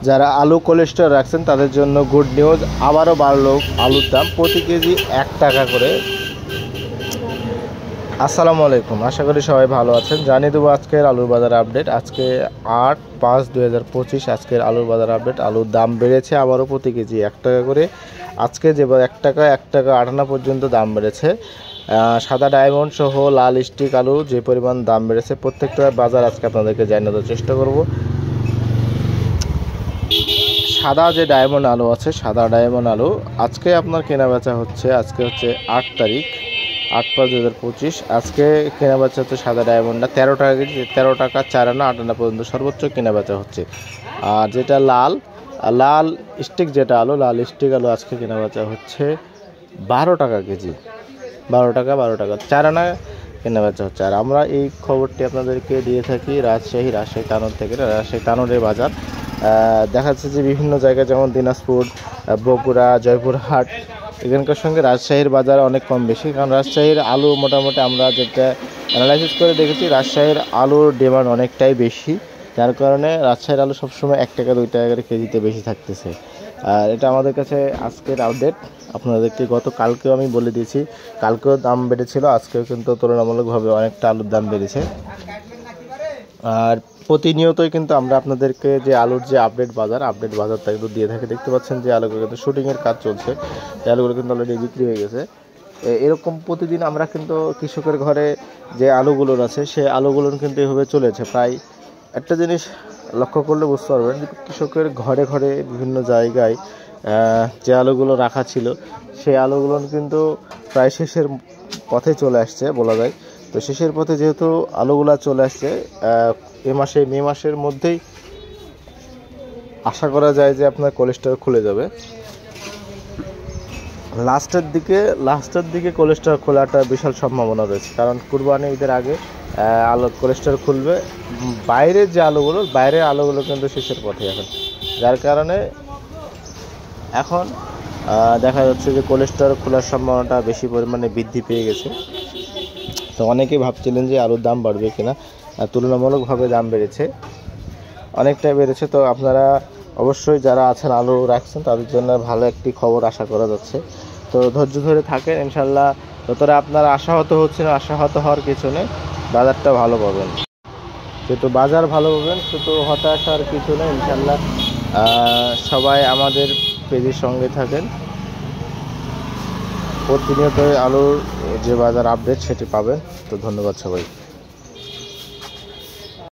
যারা আলু কোলেস্ট্রল রাখছেন তাদের জন্য গুড নিউজ, আবারও বাড়লো আলুর দাম প্রতি কেজি 1 টাকা করে। আসসালামু আলাইকুম, আশা করি সবাই ভালো আছেন। জানিয়ে দেবো আজকের আলুর বাজার আপডেট। আজকে 8/5/2025 আজকের আলুর বাজার আপডেট। আলুর দাম বেড়েছে আবারও প্রতি কেজি 1 টাকা করে। আজকে যে 1 টাকা 58 পর্যন্ত দাম বেড়েছে। সাদা ডায়মন্ড সহ লাল স্টিক আলু যে পরিমাণ দাম বেড়েছে প্রত্যেকটা বাজার আজকে আপনাদেরকে জানিয়ে দেওয়ার চেষ্টা করব। সাদা যে ডায়মন্ড আলু আছে, সাদা ডায়মন্ড আলু আজকে আপনার কেনা বেচা হচ্ছে, আজকে হচ্ছে 8 তারিখ 8/5/2025। আজকে কেনা বেচা হচ্ছে সাদা ডায়মন্ডটা 13 টাকা কেজি, 13 টাকা 4 আনা 8 আনা পর্যন্ত সর্বোচ্চ কেনা বেচা হচ্ছে। আর যেটা লাল স্টিক যেটা আলু, লাল স্টিক আলু আজকে কেনা বেচা হচ্ছে 12 টাকা কেজি, 12 টাকা 4 আনা কেনা বেচা হচ্ছে। আর আমরা এই খবরটি আপনাদেরকে দিয়ে থাকি রাজশাহী তানোর থেকে। রাজশাহী তানোরের বাজার দেখা যাচ্ছে যে বিভিন্ন জায়গায় যেমন দিনাজপুর, বগুড়া, জয়পুরহাট এখানকার সঙ্গে রাজশাহীর বাজার অনেক কম বেশি, কারণ রাজশাহীর আলু মোটামুটি আমরা যেটা অ্যানালাইসিস করে দেখেছি রাজশাহীর আলুর ডিমান্ড অনেকটাই বেশি, যার কারণে রাজশাহীর আলু সবসময় 1 টাকা 2 টাকা করে কেজিতে বেশি থাকতেছে। আর এটা আমাদের কাছে আজকের আপডেট। আপনাদেরকে কালকেও আমি বলে দিয়েছি, কালকেও দাম বেড়েছিল, আজকেও কিন্তু তুলনামূলকভাবে অনেকটা আলুর দাম বেড়েছে। আর প্রতিনিয়তই কিন্তু আমরা আপনাদেরকে যে আলুর যে আপডেট বাজারটা কিন্তু দিয়ে থাকি। দেখতে পাচ্ছেন যে আলুগুলো কিন্তু শুটিংয়ের কাজ চলছে, এই আলুগুলো কিন্তু অলরেডি বিক্রি হয়ে গেছে। এরকম প্রতিদিন আমরা কিন্তু কৃষকের ঘরে যে আলুগুলোর আছে সেই আলুগুলোর কিন্তু এভাবে চলেছে। প্রায় একটা জিনিস লক্ষ্য করলে বুঝতে পারবেন যে কৃষকের ঘরে ঘরে বিভিন্ন জায়গায় যে আলুগুলো রাখা ছিল সেই আলুগুলো কিন্তু প্রায় শেষের পথে চলে আসছে বলা যায়। তো শেষের পথে যেহেতু আলুগুলা চলে আসছে, মে মাসের মধ্যেই আশা করা যায় যে আপনার কোলেস্ট্রল খুলে যাবে। লাস্টের দিকে কোলেস্ট্রল খোলাটা বিশাল সম্ভাবনা রয়েছে, কারণ কুরবানি ঈদের আগে কোলেস্ট্রল খুলবে। বাইরের আলুগুলো কিন্তু শেষের পথে এখন, যার কারণে এখন দেখা যাচ্ছে যে কোলেস্ট্রল খোলার সম্ভাবনাটা বেশি পরিমাণে বৃদ্ধি পেয়ে গেছে। তো অনেকেই ভাবছিলেন যে আলুর দাম বাড়বে কিনা, তুলনামূলকভাবে দাম অনেকটাই বেড়েছে। তো আপনারা অবশ্যই যারা আছেন আলু রাখছেন তাদের জন্য ভালো একটি খবর আশা করা যাচ্ছে। তো ধৈর্য ধরে থাকেন, ইনশাল্লাহ যতটা আপনারা আশাহত হচ্ছেন, আশাহত হওয়ার কিছু নেই, বাজারটা ভালো পাবেন। যেহেতু বাজার ভালো পাবেন শুধু হতাশ আর কিছু নেই, ইনশাল্লাহ সবাই আমাদের পেজের সঙ্গে থাকেন। প্রতিনিয়ত আলুর যে বাজার আপডেট সেটি পাবেন। তো ধন্যবাদ সবাই।